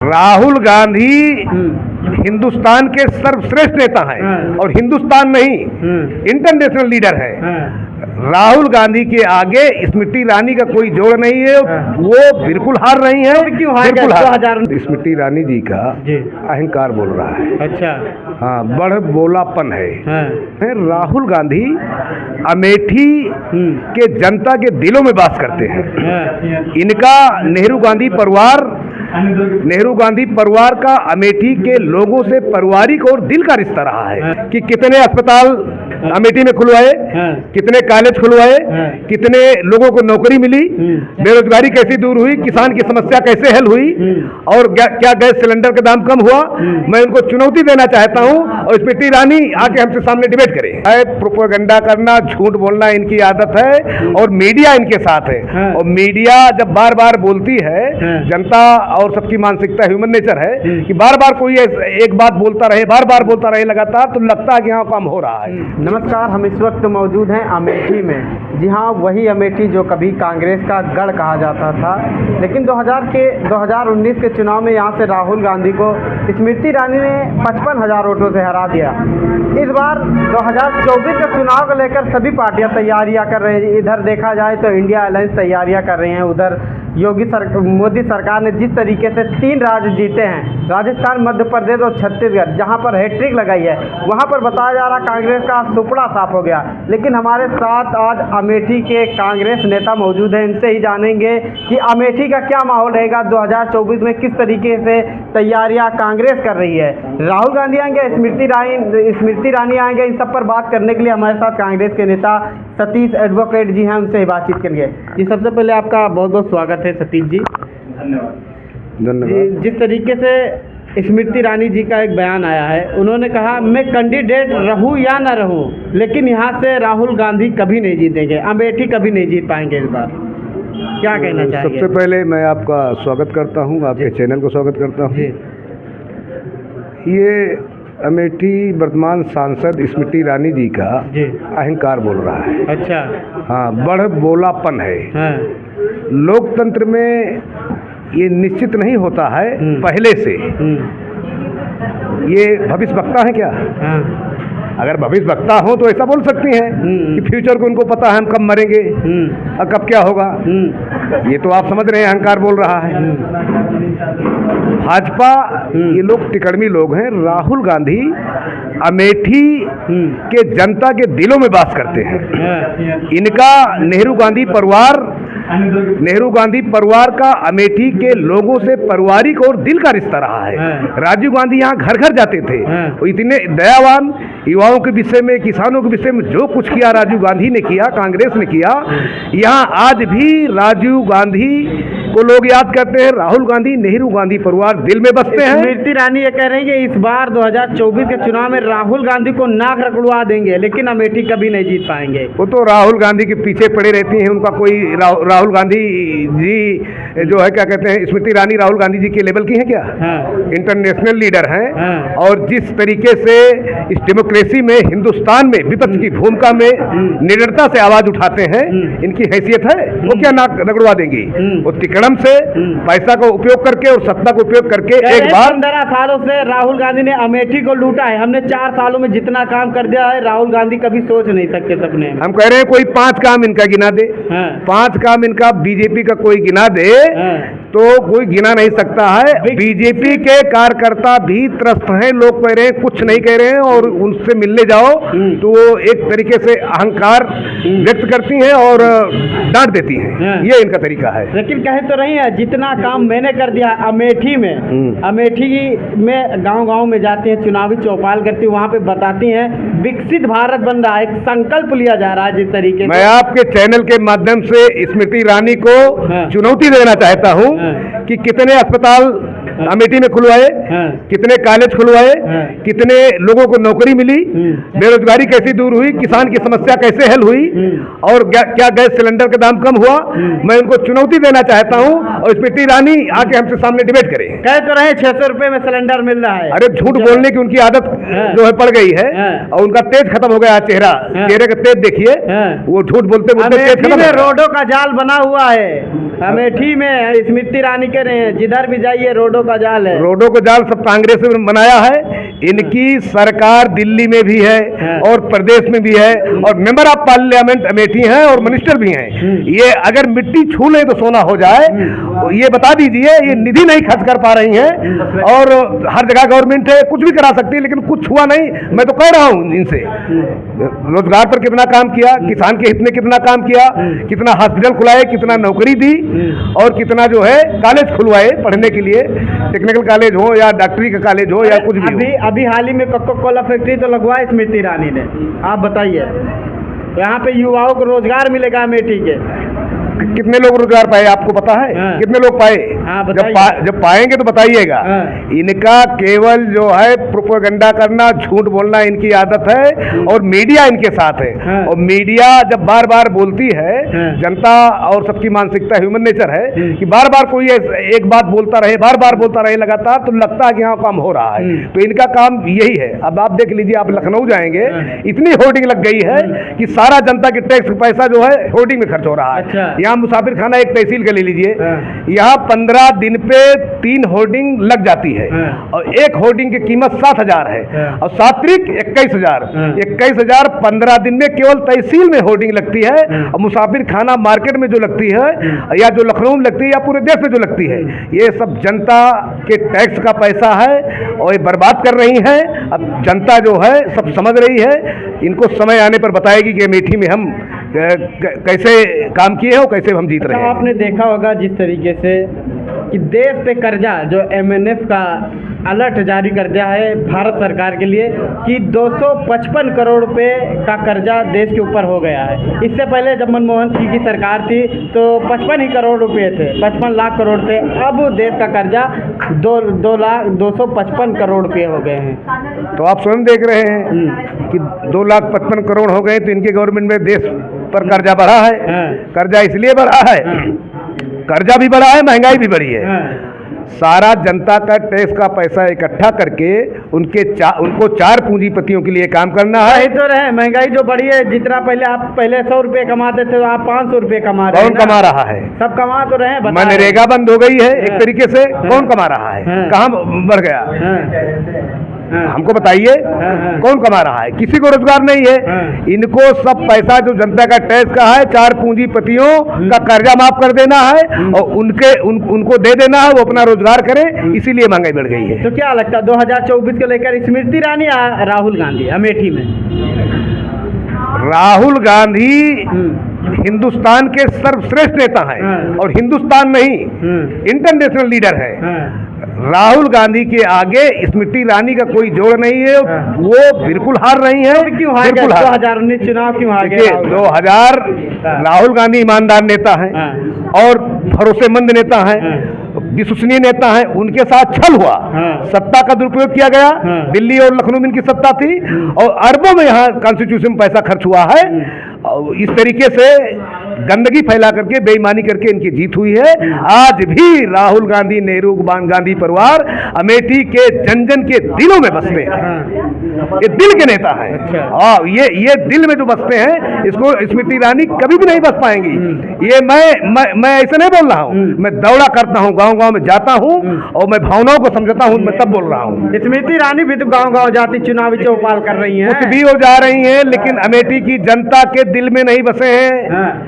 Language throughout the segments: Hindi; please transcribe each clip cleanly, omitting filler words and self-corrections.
राहुल गांधी हिंदुस्तान के सर्वश्रेष्ठ नेता हैं और हिंदुस्तान नहीं इंटरनेशनल लीडर है। राहुल गांधी के आगे स्मृति ईरानी का कोई जोड़ नहीं है। वो बिल्कुल हार रही है। क्यों हार बिल्कुल हार। 2000 स्मृति ईरानी जी का अहंकार बोल रहा है। अच्छा, हाँ, बड़ बोलापन है। हाँ। राहुल गांधी अमेठी के जनता के दिलों में वास करते हैं। इनका नेहरू गांधी परिवार का अमेठी के लोगों से पारिवारिक और दिल का रिश्ता रहा है कि कितने अस्पताल अमेठी में खुलवाए, कितने कॉलेज खुलवाए, कितने लोगों को नौकरी मिली, बेरोजगारी कैसी दूर हुई, किसान की समस्या कैसे हल हुई और क्या गैस सिलेंडर का दाम कम हुआ। मैं उनको चुनौती देना चाहता हूं और स्मृति ईरानी आके हमसे सामने डिबेट करें। प्रोपेगेंडा करना, झूठ बोलना इनकी आदत है और मीडिया इनके साथ है। और मीडिया जब बार बार बोलती है, जनता और सबकी मानसिकता ह्यूमन नेचर है कि बार बार कोई एक बात बोलता रहे, बार बार बोलता रहे लगातार, तो लगता है कि यहाँ काम हो रहा है। नमस्कार, हम इस वक्त मौजूद हैं अमेठी में। जी हाँ, वही अमेठी जो कभी कांग्रेस का गढ़ कहा जाता था, लेकिन 2019 के चुनाव में यहाँ से राहुल गांधी को स्मृति ईरानी ने 55,000 वोटों से हरा दिया। इस बार 2024 के चुनाव को लेकर सभी पार्टियां तैयारियां कर रही हैं। इधर देखा जाए तो इंडिया अलायंस तैयारियां कर रही हैं, उधर मोदी सरकार ने जिस तरीके से 3 राज्य जीते हैं, राजस्थान, मध्य प्रदेश और छत्तीसगढ़, जहां पर हैट्रिक लगाई है, वहां पर बताया जा रहा कांग्रेस का सुपड़ा साफ हो गया। लेकिन हमारे साथ आज अमेठी के कांग्रेस नेता मौजूद हैं, इनसे ही जानेंगे कि अमेठी का क्या माहौल रहेगा 2024 में, किस तरीके से तैयारियां कांग्रेस कर रही है। राहुल गांधी आएंगे, स्मृति ईरानी आएंगे, इन सब पर बात करने के लिए हमारे साथ कांग्रेस के नेता सतीश एडवोकेट जी हैं, उनसे ही बातचीत करेंगे। जी, सबसे पहले आपका बहुत बहुत स्वागत है सतीश जी। धन्यवाद। जिस तरीके से स्मृति ईरानी जी का एक बयान आया है, उन्होंने कहा मैं कैंडिडेट रहूं या ना रहूं, लेकिन यहाँ से राहुल गांधी कभी नहीं जीतेंगे, अमेठी कभी नहीं जीत पाएंगे इस बार। क्या कहना चाहिए? सबसे पहले मैं आपका स्वागत करता हूँ, आपके चैनल को स्वागत करता हूँ। ये अमेठी वर्तमान सांसद स्मृति ईरानी जी का अहंकार बोल रहा है। अच्छा, हाँ, बड़ बोलापन है। हाँ। लोकतंत्र में ये निश्चित नहीं होता है पहले से। ये भविष्यवक्ता है क्या? हाँ। अगर भविष्यवक्ता हो तो ऐसा बोल सकती हैं कि फ्यूचर को उनको पता है हम कब मरेंगे और कब क्या होगा। ये तो आप समझ रहे हैं, अहंकार बोल रहा है। भाजपा ये लोग तिकड़मी लोग हैं। राहुल गांधी अमेठी के जनता के दिलों में वास करते हैं। इनका नेहरू गांधी परिवार का अमेठी के लोगों से पारिवारिक और दिल का रिश्ता रहा है। राजीव गांधी यहाँ घर घर जाते थे, वो इतने दयावान, युवाओं के विषय में, किसानों के विषय में जो कुछ किया राजीव गांधी ने किया, कांग्रेस ने किया। यहाँ आज भी राजीव गांधी को लोग याद करते हैं। राहुल गांधी, नेहरू गांधी परिवार दिल में बसते हैं। स्मृति ईरानी ये कह रही है कि इस बार 2024 के चुनाव में राहुल गांधी को नाक रगड़वा देंगे, लेकिन अमेठी कभी नहीं जीत पाएंगे। वो तो राहुल गांधी के पीछे पड़े रहती हैं। उनका कोई राहुल गांधी जी जो है, क्या कहते हैं, स्मृति ईरानी राहुल गांधी जी के लेवल की है क्या? इंटरनेशनल लीडर हैं। और जिस तरीके से इस डेमोक्रेसी में, हिंदुस्तान में विपक्ष की भूमिका में निडरता से आवाज उठाते हैं, इनकी हैसियत है। वो क्या नाक रगड़वा देंगी? वो तिकड़म से पैसा का उपयोग करके और सत्ता का उपयोग करके एक बार 15 सालों से राहुल गांधी ने अमेठी को लूटा है। हमने 4 सालों में जितना काम कर दिया है, राहुल गांधी कभी सोच नहीं सकते सपने। हम कह रहे हैं कोई 5 काम इनका गिना दे। 5 काम इनका बीजेपी का कोई गिना दे तो कोई गिना नहीं सकता है। बीजेपी के कार्यकर्ता भी त्रस्त हैं। लोग कह रहे हैं, कुछ नहीं कह रहे हैं, और उनसे मिलने जाओ तो वो एक तरीके से अहंकार व्यक्त करती हैं और डांट देती हैं। ये इनका तरीका है। लेकिन कहे तो रही है, जितना काम मैंने कर दिया अमेठी में, अमेठी में गांव-गांव में जाती हैं, चुनावी चौपाल करती हैं, वहाँ पे बताती हैं विकसित भारत बन रहा है, एक संकल्प लिया जा रहा है। जिस तरीके से मैं आपके चैनल के माध्यम से स्मृति ईरानी को चुनौती देना चाहता हूँ कि कितने अस्पताल अमेठी में खुलवाए, कितने कॉलेज खुलवाए, कितने लोगों को नौकरी मिली, बेरोजगारी कैसी दूर हुई, किसान की समस्या कैसे हल हुई और क्या गैस सिलेंडर का दाम कम हुआ। मैं उनको चुनौती देना चाहता हूं और स्मृति ईरानी आके हमसे सामने डिबेट करें। कह तो रहे 600 रुपए में सिलेंडर मिल रहा है। अरे झूठ बोलने की उनकी आदत जो है पड़ गई है और उनका तेज खत्म हो गया। चेहरे का तेज देखिए, वो झूठ बोलते बोलते तेज खत्म। रोडों का जाल बना हुआ है अमेठी में। स्मृति ईरानी कह रहे हैं जिधर भी जाइए रोडों का जाल है। रोडों का जाल सब कांग्रेस ने बनाया है। इनकी सरकार दिल्ली में भी है और प्रदेश में भी है और मेंबर ऑफ पार्लियामेंट अमेठी हैं और मिनिस्टर भी हैं। ये अगर मिट्टी छू ले तो सोना हो जाए, तो ये बता दीजिए। ये निधि नहीं खर्च कर पा रही हैं और हर जगह गवर्नमेंट है, कुछ भी करा सकती है, लेकिन कुछ हुआ नहीं। मैं तो कह रहा हूँ इनसे, रोजगार पर कितना काम किया, किसान के हित में कितना काम किया, कितना हॉस्पिटल खुलाए, कितना नौकरी दी और कितना जो है कॉलेज खुलवाए पढ़ने के लिए, टेक्निकल कॉलेज हो या डॉक्टरी का कॉलेज हो या कुछ भी हो। अभी हाल ही में कोका कोला फैक्ट्री तो लगवाई स्मृति ईरानी ने, आप बताइए यहाँ पे युवाओं को रोजगार मिलेगा अमेठी के? कितने लोग रोजगार पाए आपको पता है? कितने लोग पाए? जब पाएंगे तो बताइएगा। इनका केवल जो है प्रोपेगेंडा करना, झूठ बोलना इनकी आदत है और मीडिया इनके साथ है। और मीडिया जब बार बार बोलती है, जनता और सबकी मानसिकता ह्यूमन नेचर है कि बार बार कोई एक बात बोलता रहे, बार बार बोलता रहे लगातार, तो लगता है कि हाँ काम हो रहा है। तो इनका काम यही है। अब आप देख लीजिए, आप लखनऊ जाएंगे, इतनी होर्डिंग लग गई है कि सारा जनता के टैक्स पैसा जो है होर्डिंग में खर्च हो रहा है। यहाँ मुसाफिर खाना एक तहसील का ले लीजिए, यहाँ 15 दिन पे 3 होर्डिंग लग जाती है और एक होर्डिंग की कीमत 7,000 है और सात्विक 21,000। 21,000 15 दिन में केवल तहसील में होर्डिंग लगती है। और मुसाफिर खाना मार्केट में जो लगती है या जो लखनऊ में लगती है या पूरे देश में जो लगती है, ये सब जनता के टैक्स का पैसा है और ये बर्बाद कर रही है। अब जनता जो है सब समझ रही है। इनको समय आने पर बताएगी कि अमेठी में हम कैसे काम किए हैं और कैसे हम जीत रहे हैं। आपने देखा होगा जिस तरीके से कि देश पे कर्जा जो MNF का अलर्ट जारी कर दिया है भारत सरकार के लिए कि 255 करोड़ रुपए का कर्जा देश के ऊपर हो गया है। इससे पहले जब मनमोहन सिंह की सरकार थी तो 55 ही करोड़ रुपए थे, 55 लाख करोड़ थे। अब देश का कर्जा 2,255 करोड़ रुपए हो गए हैं। तो आप स्वयं देख रहे हैं कि 2,55 करोड़ हो गए। तो इनके गवर्नमेंट में देश पर कर्जा बढ़ा है। कर्जा इसलिए बढ़ा है, कर्जा भी बढ़ा है, महंगाई भी बढ़ी है। सारा जनता का टैक्स का पैसा इकट्ठा करके उनको 4 पूंजीपतियों के लिए काम करना है। तो रहे महंगाई जो बढ़ी है, जितना पहले 100 रुपये कमाते थे, आप 500 रुपये कमा रहे हैं। कौन कमा रहा है? सब कमा तो रहे हैं। मनरेगा बंद हो गई है एक तरीके से। कौन कमा रहा है? कहाँ बढ़ गया? हमको बताइए, कौन कमा रहा है? किसी को रोजगार नहीं है। इनको सब पैसा जो जनता का टैक्स का है, 4 पूंजीपतियों का कर्जा माफ कर देना है और उनको दे देना है, वो अपना रोजगार करें। इसीलिए महंगाई बढ़ गई है। तो क्या लगता है 2024 को लेकर स्मृति ईरानी या राहुल गांधी अमेठी में? राहुल गांधी हिंदुस्तान के सर्वश्रेष्ठ नेता हैं और हिंदुस्तान नहीं, इंटरनेशनल लीडर है। राहुल गांधी के आगे स्मृति ईरानी का कोई जोड़ नहीं है। वो बिल्कुल हार रही है। क्यों हार गए? 2019 चुनाव क्यों हार गए? 2000 राहुल गांधी ईमानदार नेता हैं और भरोसेमंद नेता हैं, विश्वसनीय नेता हैं। उनके साथ छल हुआ, सत्ता का दुरुपयोग किया गया। दिल्ली और लखनऊ में इनकी सत्ता थी और अरबों में यहाँ कॉन्स्टिट्यूशन में पैसा खर्च हुआ है। इस तरीके से गंदगी फैला करके, बेईमानी करके इनकी जीत हुई है। आज भी राहुल गांधी, नेहरू गांधी परिवार अमेठी के जन जन के दिलों में बसते हैं। ये दिल के नेता हैं। ये दिल में जो बसते हैं, इसको स्मृति ईरानी कभी भी नहीं बस पाएंगी। ये मैं ऐसे नहीं बोल रहा हूँ। मैं दौड़ा करता हूँ, गांव-गांव में जाता हूँ और मैं भावनाओं को समझता हूँ, मैं तब बोल रहा हूँ। स्मृति ईरानी भी तो गाँव-गाँव जाती, चुनावी चौपाल कर रही है। कुछ भी हो जा रही है, लेकिन अमेठी की जनता के दिल में नहीं बसे हैं।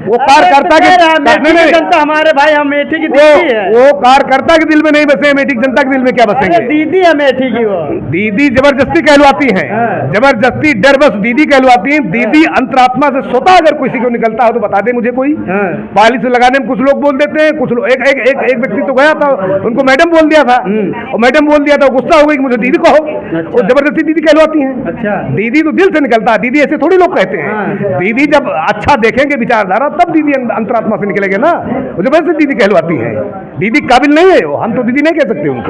वो कार्यकर्ता के जनता हमारे भाई अमेठी की दीदी है। वो कार्यकर्ता के दिल में नहीं बसे, अमेठी की जनता के दिल में क्या बसेंगे? दीदी अमेठी की, वो दीदी जबरदस्ती कहलवाती हैं। जबरदस्ती डर बस दीदी कहलवाती हैं। दीदी अंतरात्मा से स्वतः अगर किसी को निकलता हो तो बता दे मुझे कोई। पालिश लगाने में कुछ लोग बोल देते हैं, कुछ लोग एक व्यक्ति तो गया था, उनको मैडम बोल दिया था और मैडम बोल दिया था, गुस्सा हो गई कि मुझे दीदी कहो। और जबरदस्ती दीदी कहलवाती हैं। दीदी तो दिल से निकलता है। दीदी ऐसे थोड़ी लोग कहते हैं। दीदी जब अच्छा देखेंगे विचारधारा, तब दीदी अंतरात्मा से निकलेंगे ना। जब ऐसे दीदी कहलवाती हैं, दीदी काबिल नहीं है वो, हम तो दीदी नहीं कह सकते उनको।